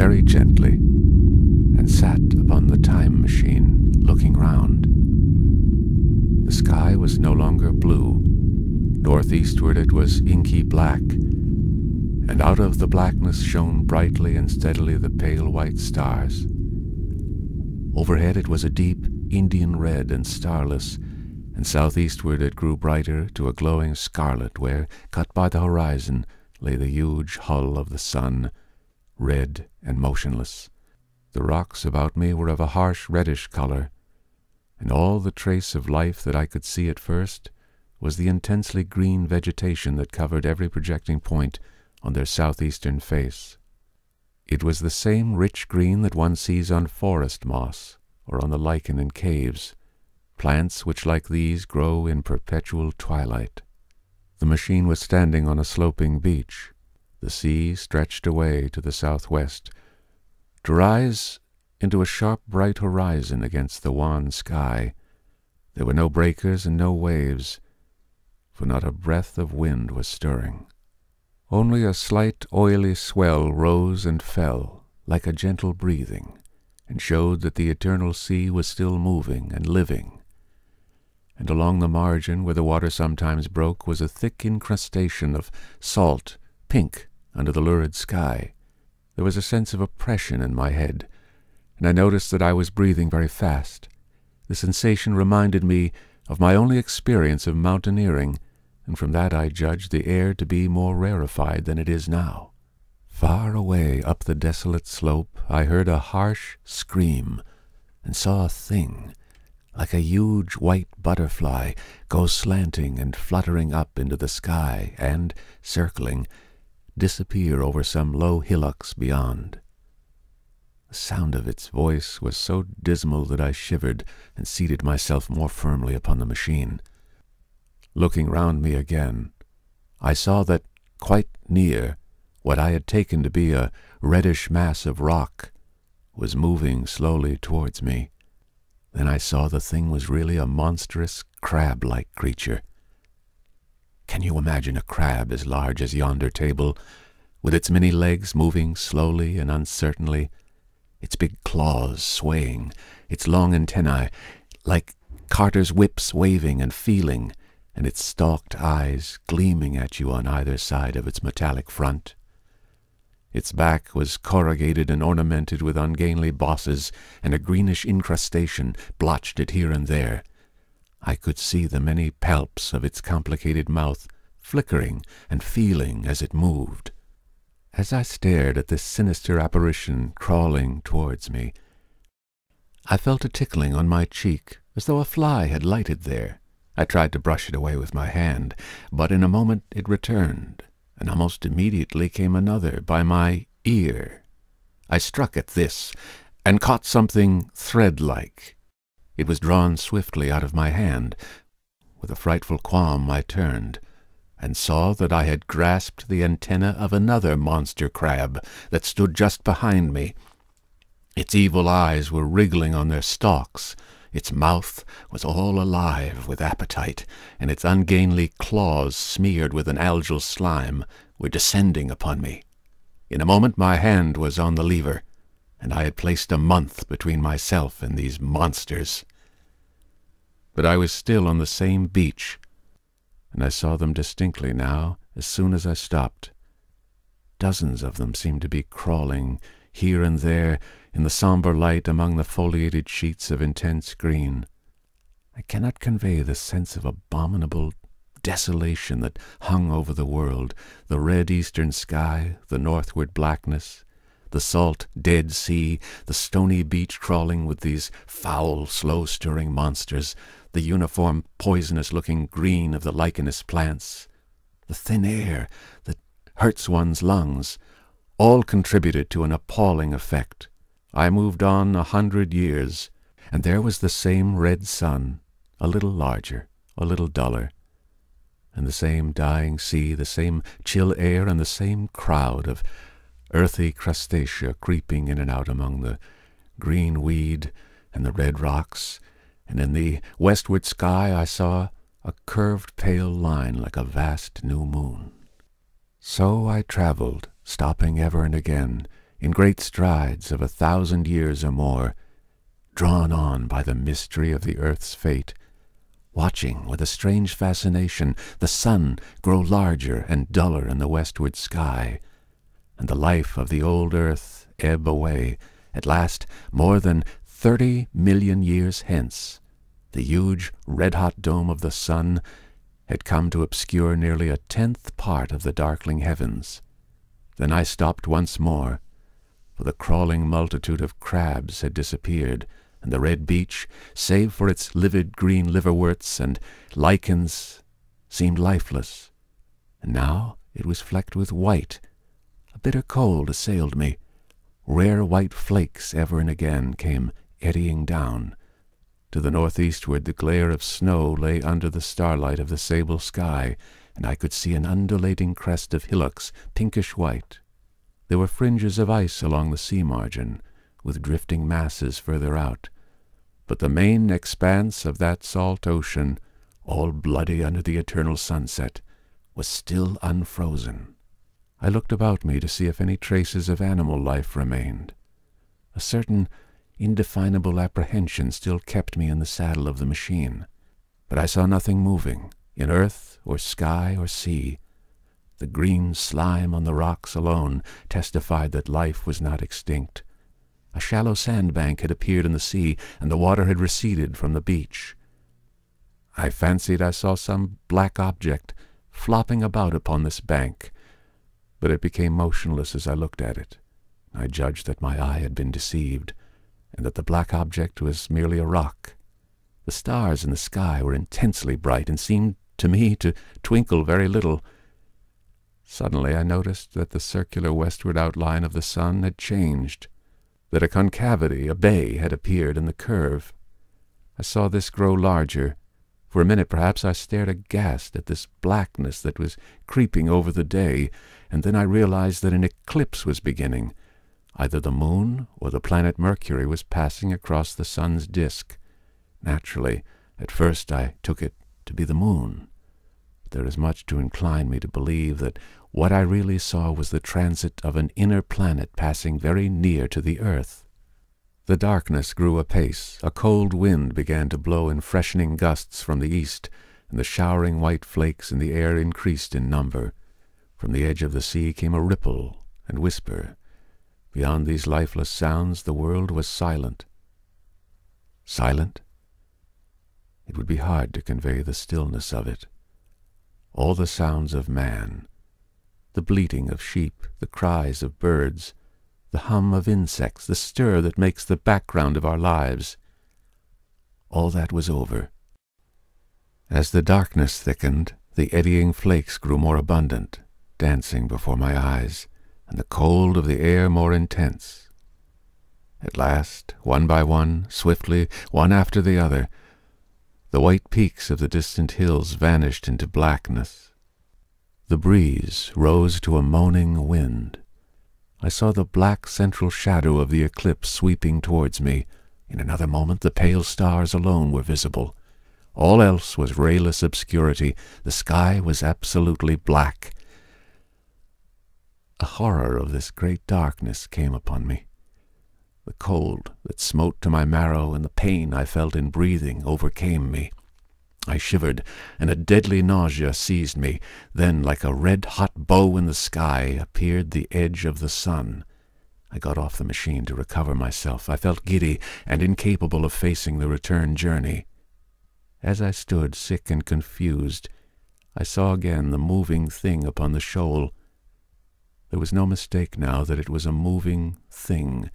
very gently, and sat upon the time machine, looking round. The sky was no longer blue. Northeastward it was inky black, and out of the blackness shone brightly and steadily the pale white stars. Overhead it was a deep Indian red and starless, and southeastward it grew brighter to a glowing scarlet where, cut by the horizon, lay the huge hull of the sun, red and motionless. The rocks about me were of a harsh reddish color, and all the trace of life that I could see at first was the intensely green vegetation that covered every projecting point on their southeastern face. It was the same rich green that one sees on forest moss or on the lichen in caves, plants which like these grow in perpetual twilight. The machine was standing on a sloping beach. The sea stretched away to the southwest, to rise into a sharp bright horizon against the wan sky. There were no breakers and no waves, for not a breath of wind was stirring. Only a slight oily swell rose and fell, like a gentle breathing, and showed that the eternal sea was still moving and living. And along the margin, where the water sometimes broke, was a thick incrustation of salt, pink under the lurid sky. There was a sense of oppression in my head, and I noticed that I was breathing very fast. The sensation reminded me of my only experience of mountaineering, and from that I judged the air to be more rarefied than it is now. Far away up the desolate slope I heard a harsh scream, and saw a thing, like a huge white butterfly, go slanting and fluttering up into the sky and, circling, disappear over some low hillocks beyond. The sound of its voice was so dismal that I shivered and seated myself more firmly upon the machine. Looking round me again, I saw that, quite near, what I had taken to be a reddish mass of rock was moving slowly towards me. Then I saw the thing was really a monstrous crab-like creature. Can you imagine a crab as large as yonder table, with its many legs moving slowly and uncertainly, its big claws swaying, its long antennae like carters' whips waving and feeling, and its stalked eyes gleaming at you on either side of its metallic front? Its back was corrugated and ornamented with ungainly bosses, and a greenish incrustation blotched it here and there. I could see the many palps of its complicated mouth flickering and feeling as it moved. As I stared at this sinister apparition crawling towards me, I felt a tickling on my cheek, as though a fly had lighted there. I tried to brush it away with my hand, but in a moment it returned, and almost immediately came another by my ear. I struck at this, and caught something thread-like. It was drawn swiftly out of my hand. With a frightful qualm I turned, and saw that I had grasped the antenna of another monster crab that stood just behind me. Its evil eyes were wriggling on their stalks, its mouth was all alive with appetite, and its ungainly claws, smeared with an algal slime, were descending upon me. In a moment my hand was on the lever, and I had placed a month between myself and these monsters. But I was still on the same beach, and I saw them distinctly now as soon as I stopped. Dozens of them seemed to be crawling here and there in the somber light among the foliated sheets of intense green. I cannot convey the sense of abominable desolation that hung over the world, the red eastern sky, the northward blackness, the salt, dead sea, the stony beach crawling with these foul, slow-stirring monsters, the uniform, poisonous-looking green of the lichenous plants, the thin air that hurts one's lungs, all contributed to an appalling effect. I moved on 100 years, and there was the same red sun, a little larger, a little duller, and the same dying sea, the same chill air, and the same crowd of earthy crustacea creeping in and out among the green weed and the red rocks, and in the westward sky I saw a curved pale line like a vast new moon. So I traveled, stopping ever and again in great strides of 1,000 years or more, drawn on by the mystery of the earth's fate, watching with a strange fascination the sun grow larger and duller in the westward sky, and the life of the old earth ebb away. At last, more than 30 million years hence, the huge red-hot dome of the sun had come to obscure nearly 1/10 part of the darkling heavens. Then I stopped once more, for the crawling multitude of crabs had disappeared, and the red beach, save for its livid green liverworts and lichens, seemed lifeless. And now it was flecked with white. A bitter cold assailed me. Rare white flakes ever and again came eddying down. To the northeastward the glare of snow lay under the starlight of the sable sky, and I could see an undulating crest of hillocks, pinkish white. There were fringes of ice along the sea margin, with drifting masses further out. But the main expanse of that salt ocean, all bloody under the eternal sunset, was still unfrozen. I looked about me to see if any traces of animal life remained. A certain indefinable apprehension still kept me in the saddle of the machine, but I saw nothing moving, in earth or sky or sea. The green slime on the rocks alone testified that life was not extinct. A shallow sandbank had appeared in the sea, and the water had receded from the beach. I fancied I saw some black object flopping about upon this bank, but it became motionless as I looked at it. I judged that my eye had been deceived, and that the black object was merely a rock. The stars in the sky were intensely bright and seemed to me to twinkle very little. Suddenly I noticed that the circular westward outline of the sun had changed, that a concavity, a bay, had appeared in the curve. I saw this grow larger. For a minute perhaps I stared aghast at this blackness that was creeping over the day, and then I realized that an eclipse was beginning. Either the moon or the planet Mercury was passing across the sun's disk. Naturally, at first I took it to be the moon. But there is much to incline me to believe that what I really saw was the transit of an inner planet passing very near to the earth. The darkness grew apace. A cold wind began to blow in freshening gusts from the east, and the showering white flakes in the air increased in number. From the edge of the sea came a ripple and whisper. Beyond these lifeless sounds the world was silent. Silent? It would be hard to convey the stillness of it. All the sounds of man, the bleating of sheep, the cries of birds, the hum of insects, the stir that makes the background of our lives, all that was over. As the darkness thickened, the eddying flakes grew more abundant, dancing before my eyes, and the cold of the air more intense. At last, one by one, swiftly, one after the other, the white peaks of the distant hills vanished into blackness. The breeze rose to a moaning wind. I saw the black central shadow of the eclipse sweeping towards me. In another moment the pale stars alone were visible. All else was rayless obscurity. The sky was absolutely black. A horror of this great darkness came upon me. The cold that smote to my marrow and the pain I felt in breathing overcame me. I shivered, and a deadly nausea seized me. Then, like a red-hot bow in the sky, appeared the edge of the sun. I got off the machine to recover myself. I felt giddy and incapable of facing the return journey. As I stood, sick and confused, I saw again the moving thing upon the shoal. There was no mistake now that it was a moving thing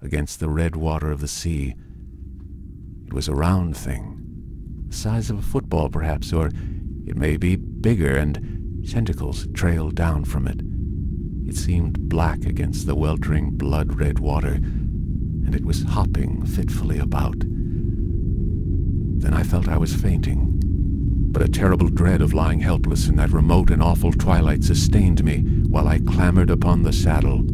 against the red water of the sea. It was a round thing, the size of a football perhaps, or it may be bigger, and tentacles trailed down from it. It seemed black against the weltering blood-red water, and it was hopping fitfully about. Then I felt I was fainting, but a terrible dread of lying helpless in that remote and awful twilight sustained me while I clambered upon the saddle.